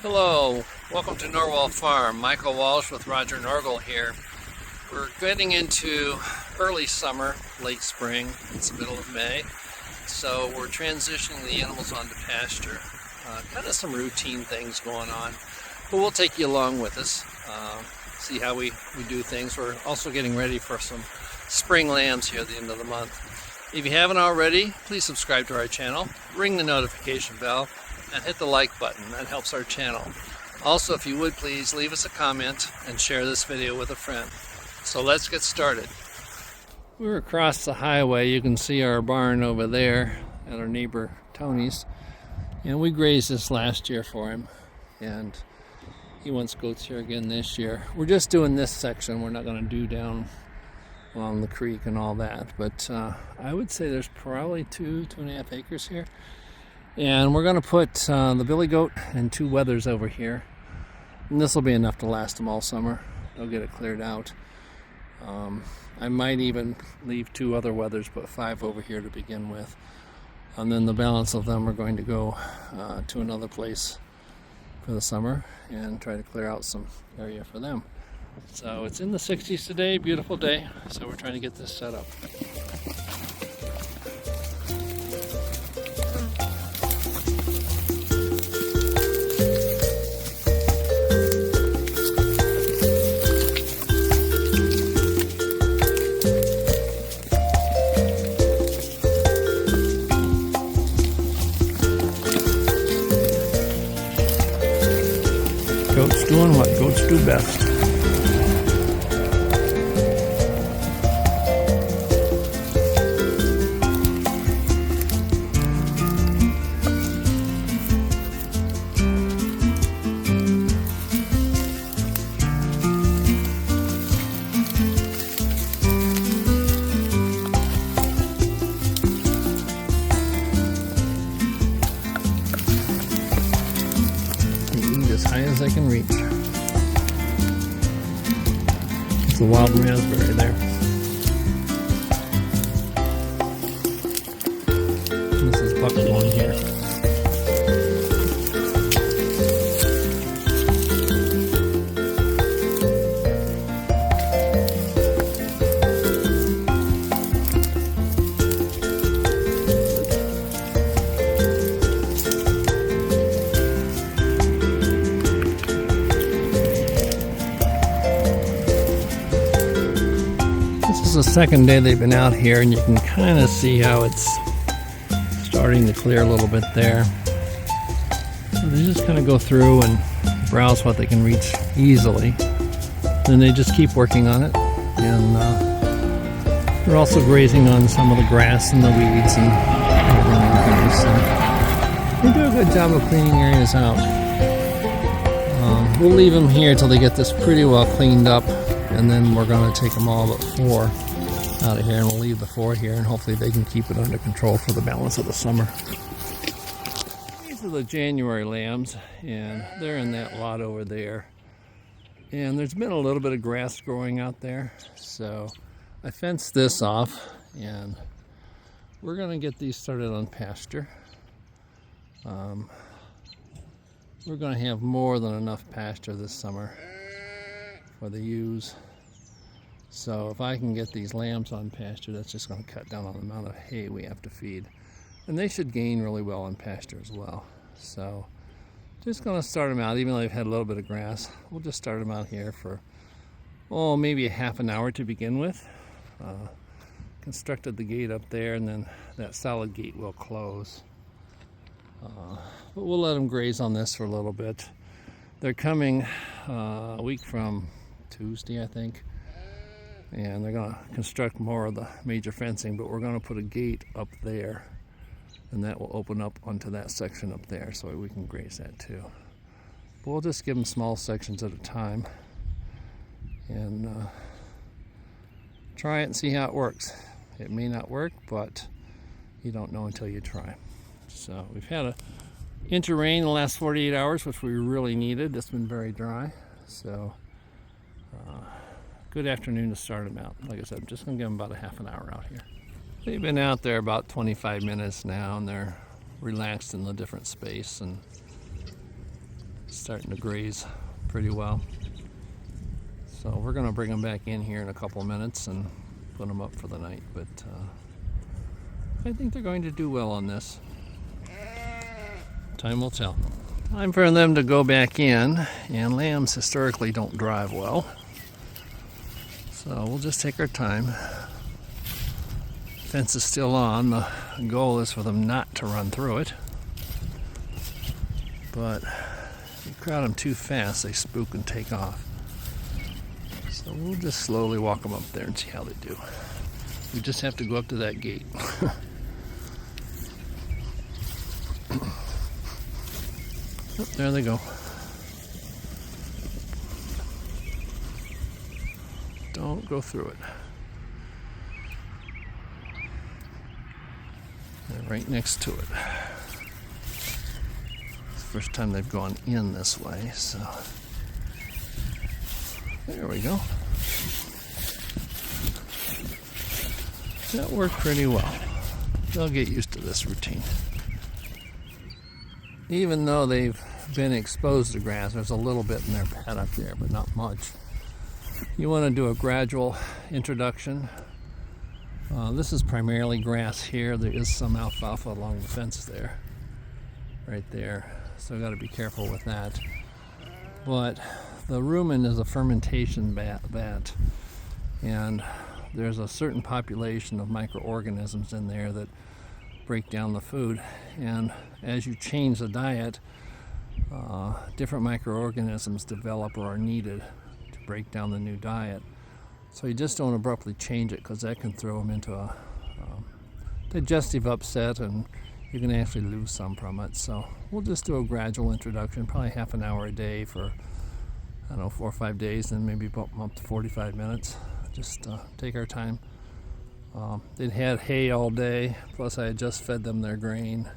Hello, welcome to Norwal Farm. Michael Walsh with Roger Norgel here. We're getting into early summer, late spring. It's the middle of May. So we're transitioning the animals onto pasture. Kind of some routine things going on. But we'll take you along with us. See how we do things. We're also getting ready for some spring lambs here at the end of the month. If you haven't already, please subscribe to our channel, ring the notification bell, and hit the like button. That helps our channel. Also, if you would please leave us a comment and share this video with a friend. So let's get started. We're across the highway. You can see our barn over there at our neighbor Tony's, and we grazed this last year for him, and he wants goats here again this year. We're just doing this section. We're not going to do down along the creek and all that, but I would say there's probably 2.5 acres here. And we're going to put the billy goat and 2 wethers over here. And this will be enough to last them all summer. They'll get it cleared out. I might even leave 2 other wethers, but 5 over here to begin with. And then the balance of them are going to go to another place for the summer and try to clear out some area for them. So it's in the 60s today, beautiful day. So we're trying to get this set up. Goats doing what goats do best. As high as I can reach. It's a wild raspberry there. This is buckthorn here. This is the second day they've been out here, and you can kind of see how it's starting to clear a little bit there. So they just kind of go through and browse what they can reach easily. Then they just keep working on it, and they're also grazing on some of the grass and the weeds and everything. So they do a good job of cleaning areas out. We'll leave them here till they get this pretty well cleaned up, and then we're going to take them all but 4 out of here, and we'll leave the 4 here, and hopefully they can keep it under control for the balance of the summer. These are the January lambs, and they're in that lot over there. And there's been a little bit of grass growing out there, so I fenced this off, and we're going to get these started on pasture. We're going to have more than enough pasture this summer for the ewes. So if I can get these lambs on pasture, that's just going to cut down on the amount of hay we have to feed. And they should gain really well on pasture as well. So just going to start them out, even though they've had a little bit of grass. We'll just start them out here for, maybe a half an hour to begin with. Constructed the gate up there, and then that solid gate will close. But we'll let them graze on this for a little bit. They're coming a week from Tuesday, I think, and they're going to construct more of the major fencing, but we're going to put a gate up there, and that will open up onto that section up there so we can graze that too. But we'll just give them small sections at a time and try it and see how it works. It may not work, but you don't know until you try. So we've had a inch of rain in the last 48 hours, which we really needed. It's been very dry, so good afternoon to start them out. Like I said, I'm just going to give them about a half an hour out here. They've been out there about 25 minutes now, and they're relaxed in the different space and starting to graze pretty well. So we're going to bring them back in here in a couple of minutes and put them up for the night. But I think they're going to do well on this. Time will tell. Time for them to go back in, and lambs historically don't drive well. So we'll just take our time. Fence is still on. The goal is for them not to run through it. But if you crowd them too fast, they spook and take off. So we'll just slowly walk them up there and see how they do. We just have to go up to that gate. Oh, there they go. Don't go through it. They're right next to it. It's the first time they've gone in this way, so there we go. That worked pretty well. They'll get used to this routine. Even though they've been exposed to grass, there's a little bit in their paddock there, but not much. You want to do a gradual introduction. This is primarily grass here. There is some alfalfa along the fence there, right there. So I've got to be careful with that. But the rumen is a fermentation vat, and there's a certain population of microorganisms in there that break down the food. And as you change the diet, different microorganisms develop or are needed to break down the new diet. So you just don't abruptly change it, because that can throw them into a digestive upset, and you can actually lose some from it. So we'll just do a gradual introduction, probably half an hour a day for, I don't know, 4 or 5 days, and maybe bump them up to 45 minutes. Just take our time. They'd had hay all day, plus I had just fed them their grain,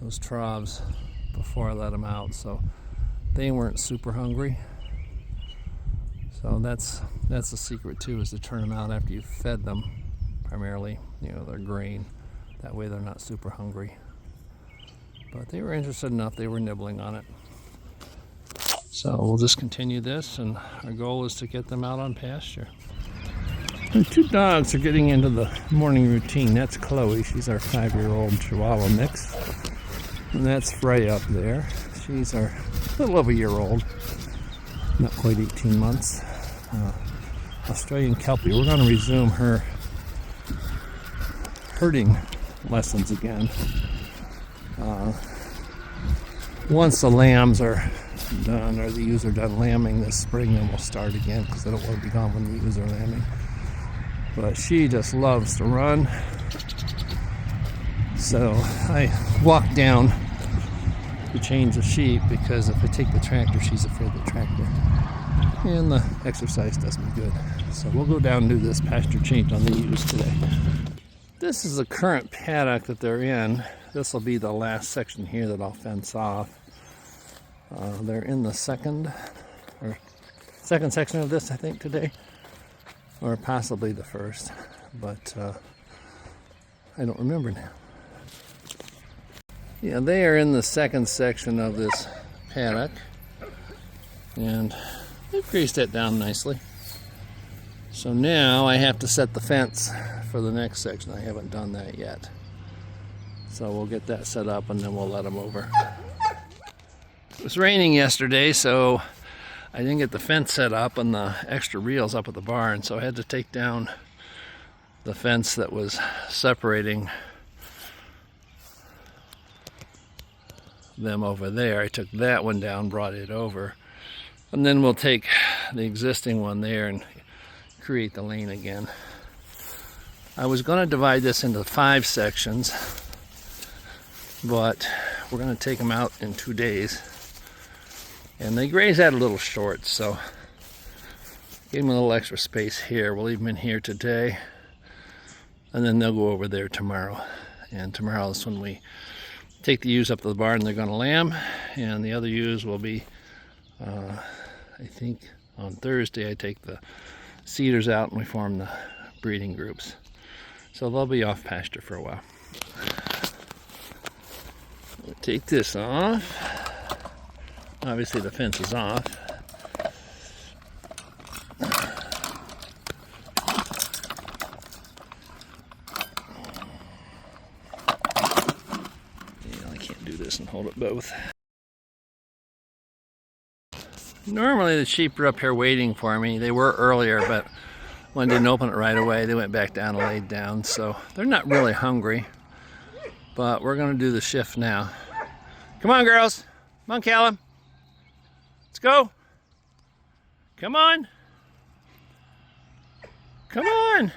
those troughs, before I let them out, so they weren't super hungry. So that's the secret too, is to turn them out after you've fed them, primarily, their grain. That way they're not super hungry. But they were interested enough, they were nibbling on it. So we'll just continue this, and our goal is to get them out on pasture. The 2 dogs are getting into the morning routine. That's Chloe, she's our 5-year-old Chihuahua mix. And that's Freya up there. She's our little over a year old, not quite 18 months. Australian Kelpie. We're going to resume her herding lessons again. Once the lambs are done, or the ewes are done lambing this spring, then we'll start again, because I don't want to be gone when the ewes are lambing. But she just loves to run. So I walk down to change the sheep, because if I take the tractor, she's afraid of the tractor. And the exercise does me good. So we'll go down and do this pasture change on the ewes today. This is the current paddock that they're in. This will be the last section here that I'll fence off. They're in the second section of this, I think, today, or possibly the first, but I don't remember now. Yeah, they are in the second section of this paddock, and they've greased it down nicely. So now I have to set the fence for the next section. I haven't done that yet. So we'll get that set up, and then we'll let them over. It was raining yesterday, so I didn't get the fence set up and the extra reels up at the barn, so I had to take down the fence that was separating them over there. I took that one down, brought it over, and then we'll take the existing one there and create the lane again. I was going to divide this into 5 sections, but we're going to take them out in 2 days. And they graze that a little short, so give them a little extra space here. We'll leave them in here today, and then they'll go over there tomorrow. And tomorrow is when we take the ewes up to the barn. They're going to lamb, and the other ewes will be, I think on Thursday I take the cedars out and we form the breeding groups. So they'll be off pasture for a while. We'll take this off. Obviously the fence is off. Yeah, I can't do this and hold it both. Normally the sheep are up here waiting for me. They were earlier, but one didn't open it right away. They went back down and laid down, so they're not really hungry. But we're going to do the shift now. Come on, girls. Come on, Callum. Let's go. Come on. Come on.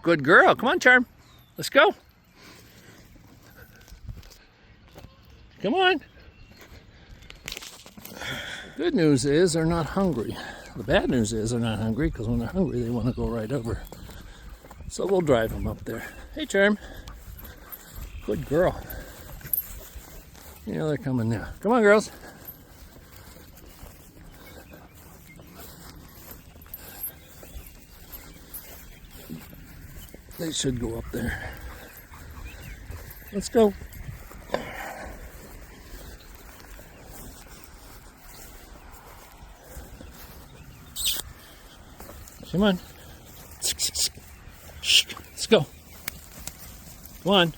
Good girl. Come on, Charm. Let's go. Come on. The good news is they're not hungry. The bad news is they're not hungry, because when they're hungry they want to go right over. So we'll drive them up there. Hey, Charm. Good girl. Yeah, they're coming now. Come on, girls. They should go up there. Let's go. Come on. Let's go. Come on.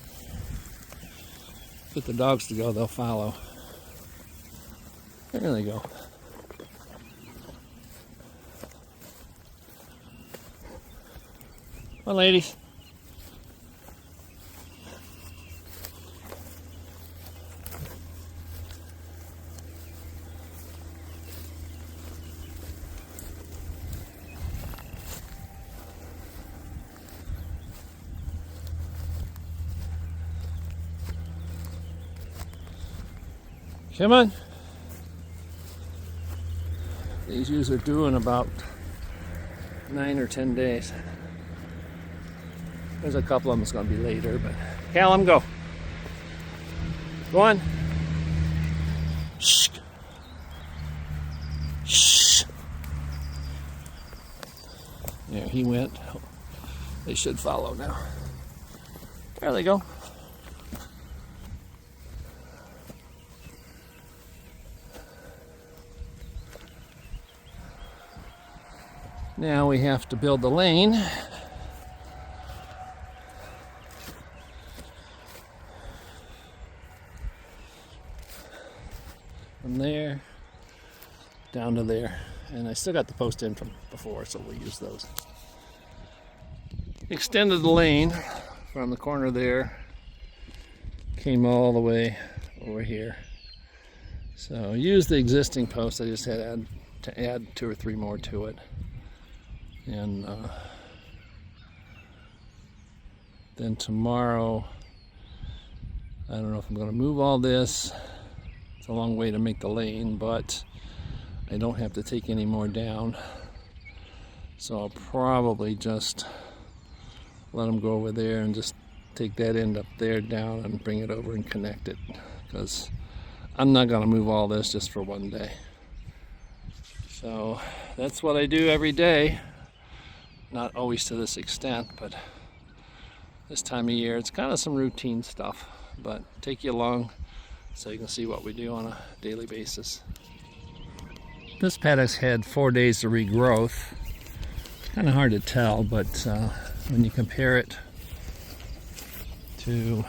Get the dogs to go, they'll follow. There they go. Come on, ladies. Come on. These ewes are due in about 9 or 10 days. There's a couple of them that's going to be later, but Callum, go. Go on. Shh. Shh. There he went. They should follow now. There they go. Now we have to build the lane. From there down to there. And I still got the post in from before, so we'll use those. Extended the lane from the corner there, came all the way over here. So use the existing post. I just had to add 2 or 3 more to it. And then tomorrow, I don't know if I'm going to move all this. It's a long way to make the lane, but I don't have to take any more down. So I'll probably just let them go over there and just take that end up there down and bring it over and connect it, because I'm not going to move all this just for one day. So that's what I do every day. Not always to this extent, but this time of year it's kind of some routine stuff, but take you along so you can see what we do on a daily basis. This paddock's had 4 days of regrowth. Kind of hard to tell, but when you compare it to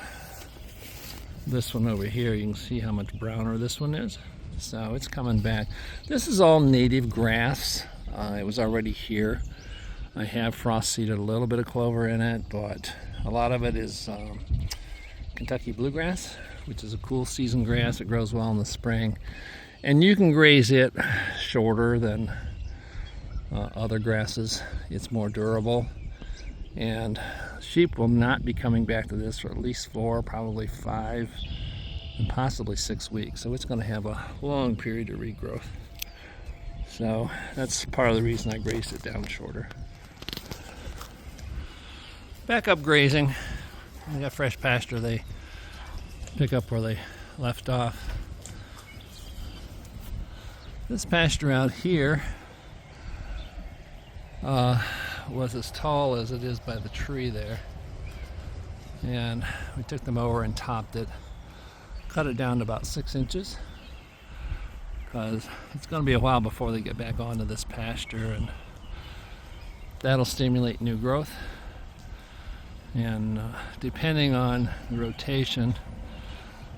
this one over here, you can see how much browner this one is. So it's coming back. This is all native grass. It was already here. I have frost seeded a little bit of clover in it, but a lot of it is Kentucky bluegrass, which is a cool season grass. It grows well in the spring. And you can graze it shorter than other grasses. It's more durable. And sheep will not be coming back to this for at least 4, probably 5, and possibly 6 weeks. So it's going to have a long period of regrowth. So that's part of the reason I grazed it down shorter. Back up grazing. We got fresh pasture. They pick up where they left off. This pasture out here was as tall as it is by the tree there. And we took them over and topped it, cut it down to about 6 inches. because it's going to be a while before they get back onto this pasture, and that'll stimulate new growth. And depending on the rotation,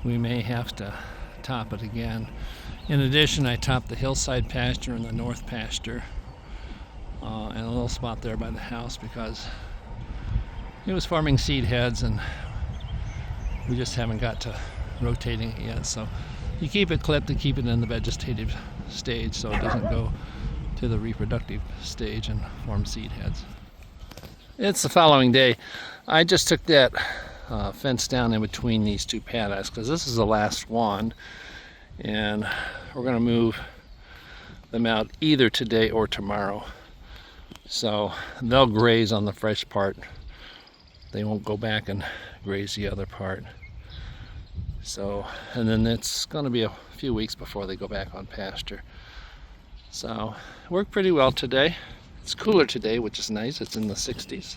we may have to top it again. In addition, I topped the hillside pasture and the north pasture, and a little spot there by the house, because it was forming seed heads and we just haven't got to rotating it yet. So you keep it clipped to keep it in the vegetative stage so it doesn't go to the reproductive stage and form seed heads. It's the following day. I just took that fence down in between these two paddocks because this is the last one, and we're going to move them out either today or tomorrow. So they'll graze on the fresh part. They won't go back and graze the other part. So, and then it's going to be a few weeks before they go back on pasture. So it worked pretty well today. It's cooler today, which is nice. It's in the 60s.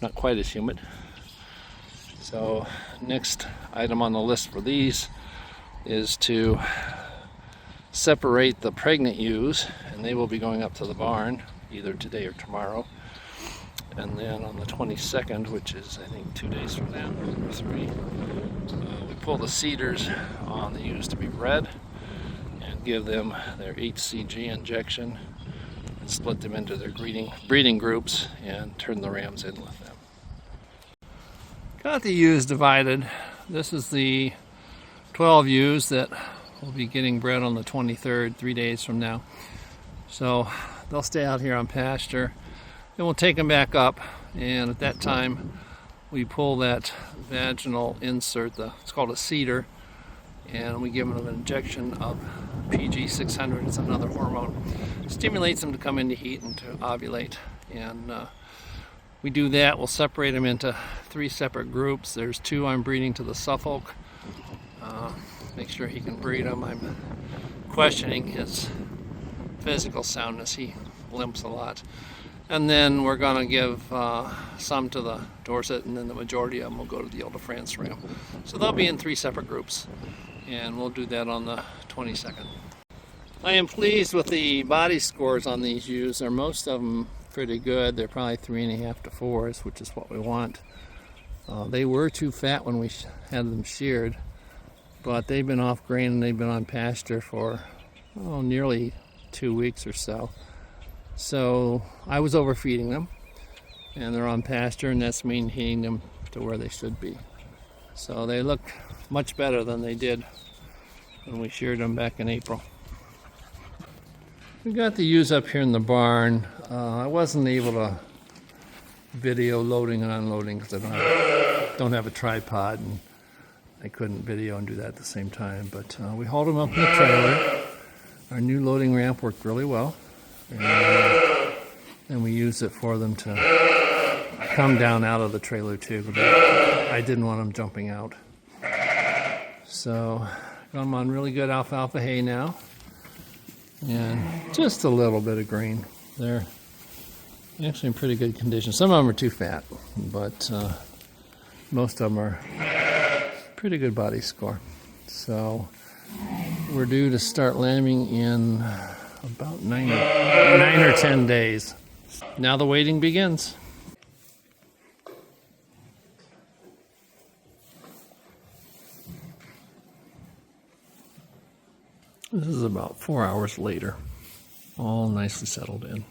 Not quite as humid. So next item on the list for these is to separate the pregnant ewes, and they will be going up to the barn either today or tomorrow. And then on the 22nd, which is I think 2 days from now, or 3, we pull the cedars on the ewes to be bred and give them their HCG injection and split them into their breeding groups and turn the rams in with them. Got the ewes divided. This is the 12 ewes that will be getting bred on the 23rd, 3 days from now. So they'll stay out here on pasture. Then we'll take them back up, and at that time we pull that vaginal insert, it's called a cedar, and we give them an injection of PG 600. It's another hormone. Stimulates them to come into heat and to ovulate. And we do that. We'll separate them into 3 separate groups. There's 2 I'm breeding to the Suffolk. Make sure he can breed them. I'm questioning his physical soundness. He limps a lot. And then we're going to give some to the Dorset, and then the majority of them will go to the Ile-de-France ram. So they'll be in 3 separate groups, and we'll do that on the 22nd. I am pleased with the body scores on these ewes. They're most of them pretty good. They're probably 3.5 to 4s, which is what we want. They were too fat when we had them sheared, but they've been off grain and they've been on pasture for nearly 2 weeks or so. So I was overfeeding them, and they're on pasture, and that's maintaining them to where they should be. So they look much better than they did when we sheared them back in April. We got the ewes up here in the barn. I wasn't able to video loading and unloading because I don't have a tripod, and I couldn't video and do that at the same time. But we hauled them up in the trailer. Our new loading ramp worked really well. And we used it for them to come down out of the trailer too, but I didn't want them jumping out. So got them on really good alfalfa hay now, and just a little bit of grain. They're actually in pretty good condition. Some of them are too fat, but most of them are pretty good body score. So we're due to start lambing in about 9 or 10 days. Now the waiting begins. This is about 4 hours later, all nicely settled in.